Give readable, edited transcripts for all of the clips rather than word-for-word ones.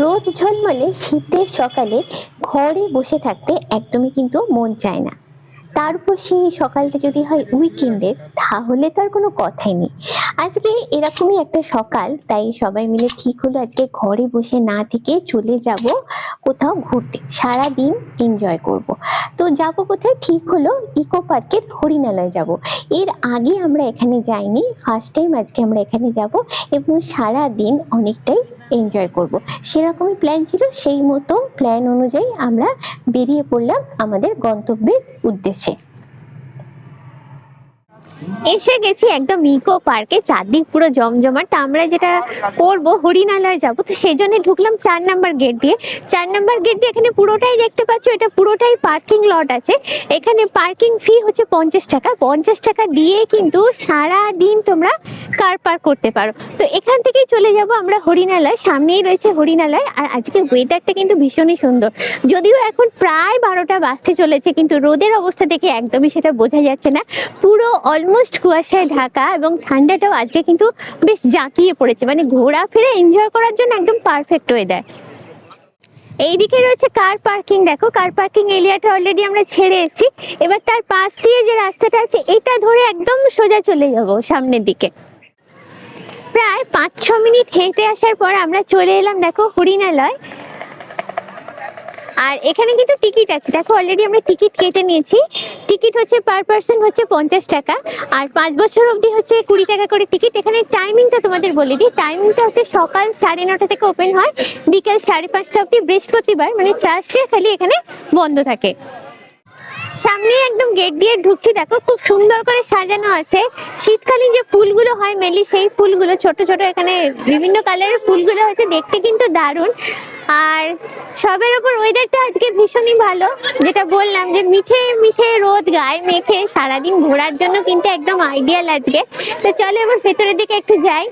রোদ ঝলমলে শীতের সকালে ঘরে বসে থাকতে একদমই কিন্তু মন চায় না। তার উপর সেই সকালটা যদি হয় উইকেন্ডের, তাহলে তো আর কোনো কথাই নেই। আজকে এরকমই একটা সকাল, তাই সবাই মিলে ঠিক হলো আজকে ঘরে বসে না থেকে চলে যাব কোথাও ঘুরতে, সারা দিন এনজয় করব। তো যাব কোথায় ঠিক হলো, ইকো পার্কের হরিণালয় যাব। এর আগে আমরা এখানে যাইনি, ফার্স্ট টাইম আজকে আমরা এখানে যাব এবং সারা দিন অনেকটাই এনজয় করব। সেরকমই প্ল্যান ছিল, সেই মতো প্ল্যান অনুযায়ী আমরা বেরিয়ে পড়লাম আমাদের গন্তব্যের উদ্দেশ্যে। এসে গেছি একদম ইকো পার্কে, চারদিক পুরো জমজমাট। আমরা যেটা করব, হরিণালয় যাব, তো সেই জন্য ঢুকলাম 4 নম্বর গেট দিয়ে। 4 নম্বর গেট দিয়ে এখানে পুরোটাই দেখতে পাচ্ছ, এটা পুরোটাই পার্কিং লট আছে। এখানে পার্কিং ফি হচ্ছে 50 টাকা। 50 টাকা দিয়ে কিন্তু সারা দিন তোমরা কার পার্ক করতে পারো। তো এখান থেকেই চলে যাব আমরা হরিণালয়, সামনেই রয়েছে হরিণালয়। আর আজকে ওয়েদারটা কিন্তু ভীষণই সুন্দর, যদিও এখন প্রায় 12টা বাজতে চলেছে, কিন্তু রোদের অবস্থা দেখে একদমই সেটা বোঝা যাচ্ছে না। পুরো অলমোস্ট কুয়াশায় ঢাকা এবং ঠান্ডাটাও আজকে কিন্তু বেশ জাঁকিয়ে পড়েছে, মানে ঘোরাফেরা এনজয় করার জন্য একদম পারফেক্ট ওয়েদার। এইদিকে রয়েছে কার পার্কিং, দেখো কার পার্কিং এরিয়াটা অলরেডি আমরা ছেড়ে এসেছি। এবার তার পাশ দিয়ে যে রাস্তাটা আছে, এটা ধরে একদম সোজা চলে যাব সামনের দিকে। প্রায় 5-6 মিনিট হেঁটে আসার পর আমরা চলে এলাম দেখো হরিণালয়। আর এখানে কিন্তু টিকিট আছে, দেখো অলরেডি আমরা টিকিট কেটে নিয়েছি। টিকিট হচ্ছে পার পার্সন হচ্ছে 50 টাকা, আর 5 বছর অবধি হচ্ছে 20 টাকা করে টিকিট। এখানে টাইমিংটা তোমাদের বলে দিই, টাইমিংটা হচ্ছে সকাল 9:30 থেকে ওপেন হয়, বিকাল 5:30 অবধি। বৃহস্পতিবার মানে থার্সডে খালি এখানে বন্ধ থাকে। সামনে একদম গেট দিয়ে ঢুকছি, দেখো খুব সুন্দর করে সাজানো আছে। শীতকালীন যে ফুলগুলো হয় মেনলি, সেই ফুলগুলো ছোট ছোট এখানে বিভিন্ন কালারের ফুলগুলো হচ্ছে, দেখতে কিন্তু দারুণ। আর সবের ওপর ওয়েদারটা আজকে ভীষণই ভালো, যেটা বললাম যে মিঠে মিঠে রোদ গায়ে মেখে সারাদিন ঘোরার জন্য কিন্তু একদম আইডিয়াল আজকে। তো চলো এবার ভেতরের দিকে একটু যাই।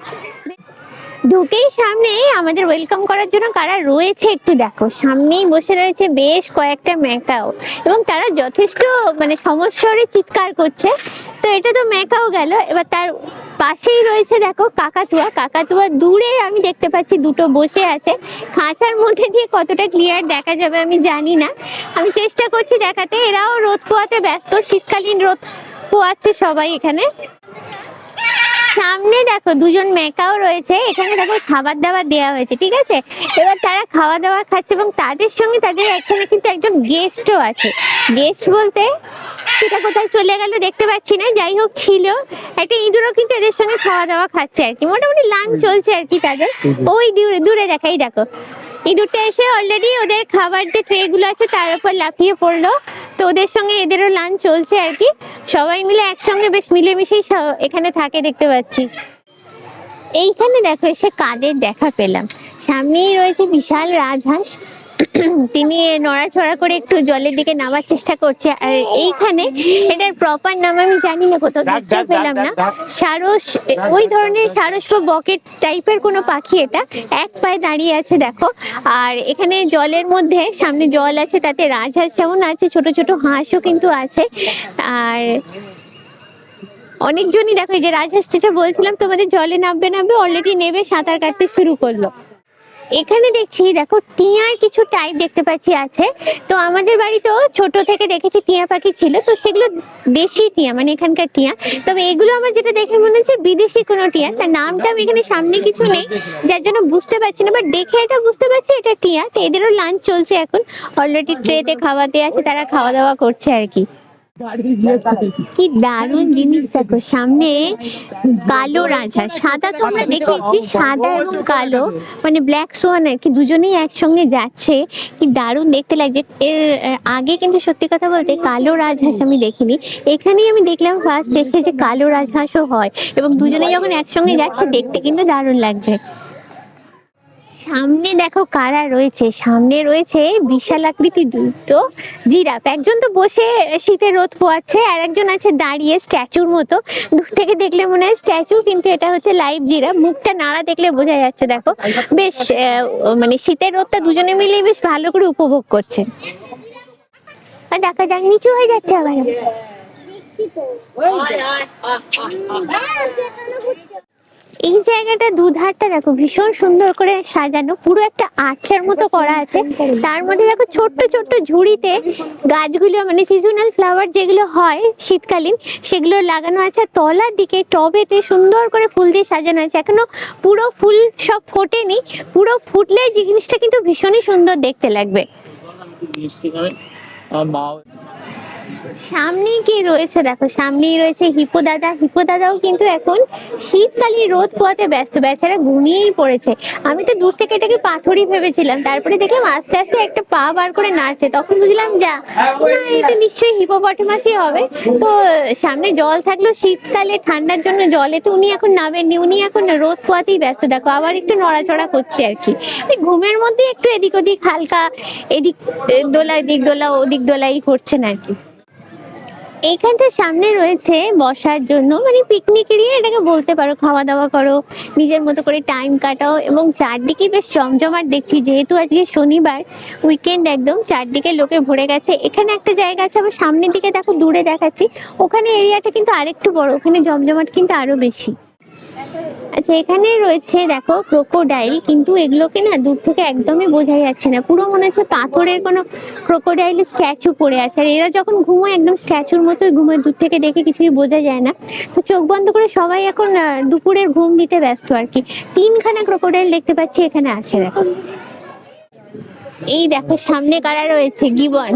ঢুকেই সামনে আমাদের ওয়েলকাম করার জন্য কারা রয়েছে একটু দেখো, সামনেই বসে রয়েছে বেশ কয়েকটা ম্যাকাও, এবং তারা যথেষ্ট মানে সমস্যারে চিৎকার করছে। তো এটা তো ম্যাকাও গেল, এবার তার পাশেই রয়েছে দেখো কাকাতুয়া। কাকাতুয়া দূরে আমি দেখতে পাচ্ছি দুটো বসে আছে, খাঁচার মধ্যে দিয়ে কতটা ক্লিয়ার দেখা যাবে আমি জানি না, আমি চেষ্টা করছি দেখাতে। এরাও রোদ পোয়াতে ব্যস্ত, শীতকালীন রোদ পোয়াচ্ছে সবাই এখানে। সামনে দেখো দুজন মেকাও রয়েছে, এখানে দেখো খাবার দাবার দেওয়া হয়েছে, ঠিক আছে। এবার তারা খাওয়া দাওয়া খাচ্ছে এবং তাদের সঙ্গে তাদের এখানে কিন্তু একজন গেস্টও আছে। গেস্ট বলতে সেটা কোথায় চলে গেল দেখতে পাচ্ছি না, যাই হোক ছিল একটা ইঁদুরও কিন্তু এদের সঙ্গে খাওয়া দাওয়া খাচ্ছে আর কি, মোটামুটি লাঞ্চ চলছে আর কি তাদের। ওই দূরে দূরে দেখাই দেখো ইঁদুরটা এসে অলরেডি ওদের খাবার যে ট্রে গুলো আছে তার উপর লাফিয়ে পড়লো। তো ওদের সঙ্গে এদেরও লাঞ্চ চলছে আর কি, সবাই মিলে একসঙ্গে বেশ মিলেমিশেই এখানে থাকে দেখতে পাচ্ছি। এইখানে দেখো এসে কাদের দেখা পেলাম, সামনেই রয়েছে বিশাল রাজহাঁস। তিনি নড়াচড়া করে একটু জলের দিকে নামার চেষ্টা করছে। আর এইখানে এটার প্রপার নাম আমি জানি না, কোথাও দেখতে পেলাম না। সারস, ওই ধরনের সারস বা বকেট টাইপের কোনো পাখি, এটা এক পায়ে দাঁড়িয়ে আছে দেখো। আর এখানে জলের মধ্যে সামনে জল আছে, তাতে রাজহাঁস যেমন আছে, ছোট ছোট হাঁসও কিন্তু আছে। আর অনেকজনই দেখো, এই যে রাজহাঁস যেটা বলছিলাম তোমাদের, জলে নামবে নামবে অলরেডি নেবে সাঁতার কাটতে শুরু করলো। এখানে দেখছি দেখো টিয়ার কিছু টাইপ দেখতে পাচ্ছি আছে। তো আমাদের বাড়িতেও ছোট থেকে দেখেছি টিয়া পাখি ছিল, তো সেগুলো দেশি টিয়া মানে এখানকার টিয়া। তবে এগুলো আমার যেটা দেখে মনে হচ্ছে বিদেশি কোনো টিয়া, তার নামটা আমি এখানে সামনে কিছু নেই যার জন্য বুঝতে পারছি না, বাট দেখে এটা বুঝতে পারছি এটা টিয়া। তো এদেরও লাঞ্চ চলছে এখন, অলরেডি ট্রেতে খাওয়া দেওয়া আছে, তারা খাওয়া দাওয়া করছে আর কি। কি দারুণ জিনিস দেখো, সামনে কালো রাজহাঁস, সাদা তো আমরা দেখেছি, সাদা এবং কালো মানে ব্ল্যাক সোয়ান আর কি, দুজনেই একসঙ্গে যাচ্ছে। কি দারুণ দেখতে লাগছে। এর আগে কিন্তু সত্যি কথা বলতে কালো রাজহাঁস আমি দেখিনি, এখানেই আমি দেখলাম ফার্স্ট এসে যে কালো রাজহাঁসও হয়, এবং দুজনে যখন একসঙ্গে যাচ্ছে দেখতে কিন্তু দারুণ লাগছে। সামনে দেখো কারা রয়েছে, সামনে রয়েছে বিশাল আকৃতির দুটো জিরাফ। একজন তো বসে শীতে রোদ পোয়াচ্ছে, আর একজন আছে দাঁড়িয়ে স্ট্যাচুর মতো, দূর থেকে দেখলে মনে হয় স্ট্যাচু, কিন্তু এটা হচ্ছে লাইভ জিরাফ। মুখটা নাড়া দেখলে বোঝা যাচ্ছে দেখো, বেশ মানে শীতের রোদটা দুজনে মিলে বেশ ভালো করে উপভোগ করছে। আর দেখা যাক নিচু হয়ে যাচ্ছে আবার। এই জায়গাটা দুধারটা দেখো ভীষণ সুন্দর করে সাজানো, পুরো একটা আর্চার মতো করা আছে। তার মধ্যে দেখো ছোট্ট ছোট্ট ঝুড়িতে গাছগুলো মানে সিজনাল ফ্লাওয়ার যেগুলো হয় শীতকালীন সেগুলো লাগানো আছে। আর তলার দিকে টবেতে সুন্দর করে ফুল দিয়ে সাজানো আছে। এখনো পুরো ফুল সব ফোটেনি, পুরো ফুটলে জিনিসটা কিন্তু ভীষণই সুন্দর দেখতে লাগবে। সামনেই কি রয়েছে দেখো, সামনেই রয়েছে হিপো দাদা। হিপো দাদাও কিন্তু এখন শীতকালীন রোদ পোয়াতে ব্যস্ত, বেচারা ঘুমিয়েই পড়েছে। আমি তো দূর থেকে এটাকে পাথরই ভেবেছিলাম, তারপরে দেখলাম আস্তে আস্তে একটা পা বার করে নাড়ছে, তখন বুঝলাম যা না এটা নিশ্চয়ই হিপোপটেমাসই হবে। তো সামনে জল থাকলো, শীতকালে ঠান্ডার জন্য জলে তো উনি এখন নামেননি, উনি এখন রোদ পোয়াতেই ব্যস্ত। দেখো আবার একটু নড়াচড়া করছে আর কি, ঘুমের মধ্যে একটু এদিক ওদিক হালকা এদিক দোলা এদিক দোলা ওদিক দোলাই করছেন আর কি। এইখানটা সামনে রয়েছে বসার জন্য, মানে পিকনিক এরিয়া এটাকে বলতে পারো, খাওয়া দাওয়া করো, নিজের মতো করে টাইম কাটাও। এবং চারদিকে বেশ জমজমাট দেখছি, যেহেতু আজকে শনিবার উইকেন্ড, একদম চারদিকে লোকে ভরে গেছে। এখানে একটা জায়গা আছে আবার সামনের দিকে দেখো, দূরে দেখাচ্ছি, ওখানে এরিয়াটা কিন্তু আরেকটু বড়, ওখানে জমজমাট কিন্তু আরো বেশি। আচ্ছা এখানে রয়েছে দেখো ক্রোকোডাইল, কিন্তু এগুলোকে না দূর থেকে একদমই বোঝা যাচ্ছে না, পুরো মনে হচ্ছে পাথরের কোনো ক্রোকোডাইল স্ট্যাচু পড়ে আছে। আর এরা যখন ঘুমোয় একদম স্ট্যাচুর মতোই ঘুমোয়, দূর থেকে দেখে কিছুই বোঝা যায় না। তো চোখ বন্ধ করে সবাই এখন দুপুরের ঘুম দিতে ব্যস্ত আর কি। তিনখানা ক্রোকোডাইল দেখতে পাচ্ছি এখানে আছে দেখো। এই দেখো সামনে কারা রয়েছে, গিবন।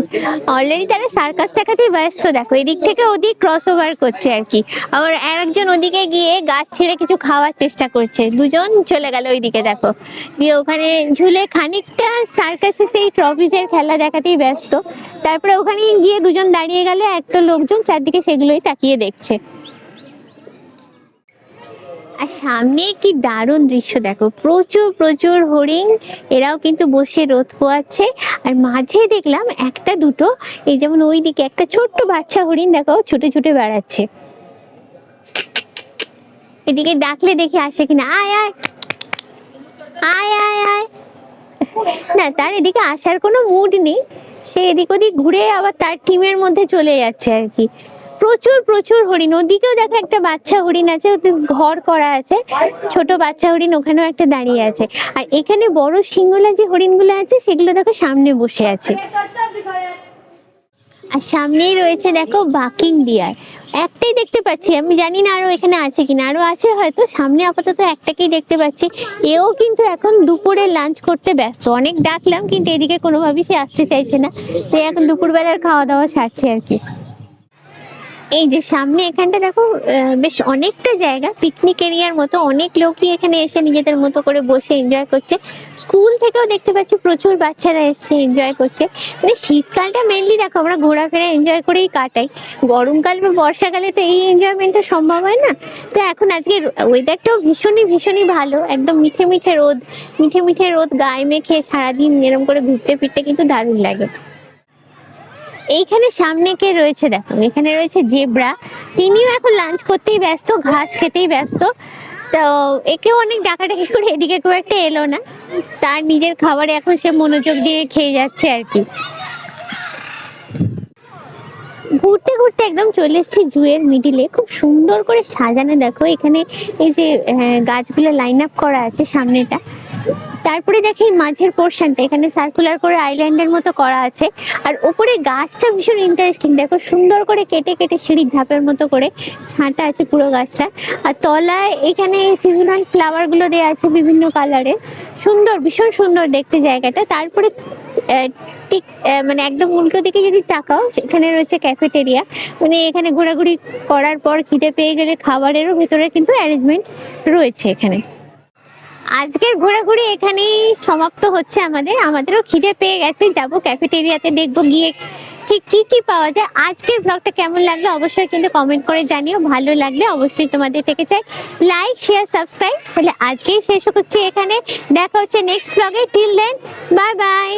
অলরেডি তারা সার্কাস দেখাতেই ব্যস্ত, দেখো এদিক থেকে ওদিক ক্রস ওভার করছে আর কি। আবার আরেকজন ওদিকে গিয়ে গাছ ছেড়ে কিছু খাওয়ার চেষ্টা করছে, দুজন চলে গেল ওইদিকে দেখো, দিয়ে ওখানে ঝুলে খানিকটা সার্কাসে সেই ট্রফিজের খেলা দেখাতেই ব্যস্ত। তারপরে ওখানে গিয়ে দুজন দাঁড়িয়ে গেল, একটা লোকজন চারদিকে সেগুলোই তাকিয়ে দেখছে। আর সামনে কি দারুণ দৃশ্য দেখো, প্রচুর প্রচুর হরিণ, এরাও কিন্তু বসে রোদ পোয়াচ্ছে। আর মাঝে দেখলাম একটা দুটো, এই যেমন ওইদিকে একটা ছোট্ট বাচ্চা হরিণ দেখো ছুটে ছুটে বেড়াচ্ছে, এদিকে ডাকলে দেখি আসে কিনা, আয় আয় আয় আয় আয়। না তার এদিকে আসার কোনো মুড নেই, সে এদিক ওদিক ঘুরে আবার তার টিমের মধ্যে চলে যাচ্ছে আর কি। প্রচুর প্রচুর হরিণ, ওদিকেও দেখো একটা বাচ্চা হরিণ আছে, ওদের ঘর করা আছে, ছোট বাচ্চা হরিণ ওখানেও একটা দাঁড়িয়ে আছে। আর এখানে বড় সিংহলা যে হরিণগুলো আছে সেগুলো দেখো সামনে বসে আছে। আর সামনেই রয়েছে দেখো বাকিং ডিয়ার, একটাই দেখতে পাচ্ছি, আমি জানি না আরো এখানে আছে কিনা, আরো আছে হয়তো, সামনে আপাতত একটাকেই দেখতে পাচ্ছি। এও কিন্তু এখন দুপুরে লাঞ্চ করতে ব্যস্ত, অনেক ডাকলাম কিন্তু এদিকে কোনোভাবেই সে আসতে চাইছে না, সে এখন দুপুরবেলার খাওয়া দাওয়া সারছে আর কি। এই যে সামনে এখানটা দেখো বেশ অনেকটা জায়গা পিকনিক এরিয়ার মতো, অনেক লোকই এখানে এসে নিজেদের মতো করে বসে এনজয় করছে। স্কুল থেকেও দেখতে পাচ্ছি প্রচুর বাচ্চারা এসে এনজয় করছে। মানে শীতকালটা মেনলি দেখো আমরা ঘোরাফেরা এনজয় করেই কাটাই, গরমকাল বা বর্ষাকালে তো এই এনজয়মেন্টটা সম্ভব হয় না। তো এখন আজকে ওয়েদারটাও ভীষণই ভীষণই ভালো, একদম মিঠে মিঠে রোদ, মিঠে মিঠে রোদ গায়ে মেখে সারাদিন এরকম করে ঘুরতে ফিরতে কিন্তু দারুণ লাগে। এইখানে সামনে কে রয়েছে দেখো, এখানে রয়েছে জেব্রা, তিনিও এখন লাঞ্চ করতেই ব্যস্ত, ঘাস খেতেই ব্যস্ত। তো একেও অনেক ডাকাডাকি করে এদিকে খুব একটা এলো না, তার নিজের খাবারে এখন সে মনোযোগ দিয়ে খেয়ে যাচ্ছে আর কি। ঘুরতে ঘুরতে একদম চলে এসেছি জুয়ের মিডিলে, খুব সুন্দর করে সাজানো দেখো, এখানে এই যে গাছগুলো লাইন আপ করা আছে সামনেটা। তারপরে দেখি মাঝের পোর্শনটা এখানে সার্কুলার করে আইল্যান্ডের মতো করা আছে। আর ওপরে গাছটা ভীষণ ইন্টারেস্টিং দেখো, সুন্দর করে কেটে কেটে সিঁড়ির ধাপের মতো করে ছাঁটা আছে পুরো গাছটা। আর তলায় এখানে সিজনাল ফ্লাওয়ার গুলো দেওয়া আছে বিভিন্ন কালারের, সুন্দর ভীষণ সুন্দর দেখতে জায়গাটা। তারপরে ঠিক মানে একদম উল্টো দিকে যদি তাকাও এখানে রয়েছে ক্যাফেটেরিয়া, মানে এখানে ঘোরাঘুরি করার পর খিদে পেয়ে গেলে খাবারেরও ভেতরে কিন্তু অ্যারেঞ্জমেন্ট রয়েছে এখানে। আজকের ঘোরাঘুরি এখানেই সমাপ্ত হচ্ছে আমাদেরও খিদে পেয়ে গেছে, যাব ক্যাফেটেরিয়াতে, দেখবো গিয়ে ঠিক কি কি পাওয়া যায়। আজকের ব্লগটা কেমন লাগলো অবশ্যই কিন্তু কমেন্ট করে জানিও, ভালো লাগলে অবশ্যই তোমাদের থেকে চাই লাইক শেয়ার সাবস্ক্রাইব। তাহলে আজকেই শেষ করছি এখানে, দেখা হচ্ছে নেক্সট ব্লগে, টিল দেন বাই বাই।